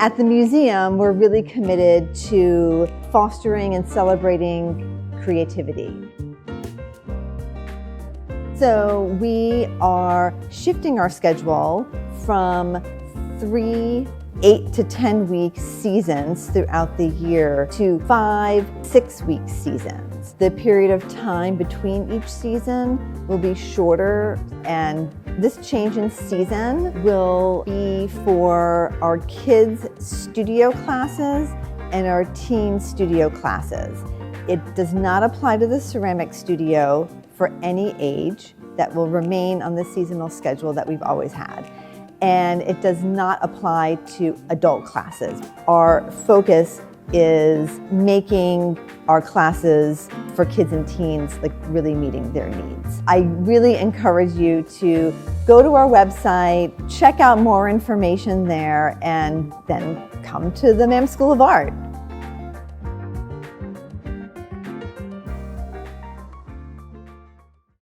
At the museum, we're really committed to fostering and celebrating creativity. So we are shifting our schedule from 3 8 to 10 week seasons throughout the year to 5 6-week seasons. The period of time between each season will be shorter, and this change in season will be for our kids' studio classes and our teen studio classes. It does not apply to the ceramic studio for any age. That will remain on the seasonal schedule that we've always had. And it does not apply to adult classes. Our focus is making our classes for kids and teens really meeting their needs. I really encourage you to go to our website, check out more information there, and then come to the MAM School of Art.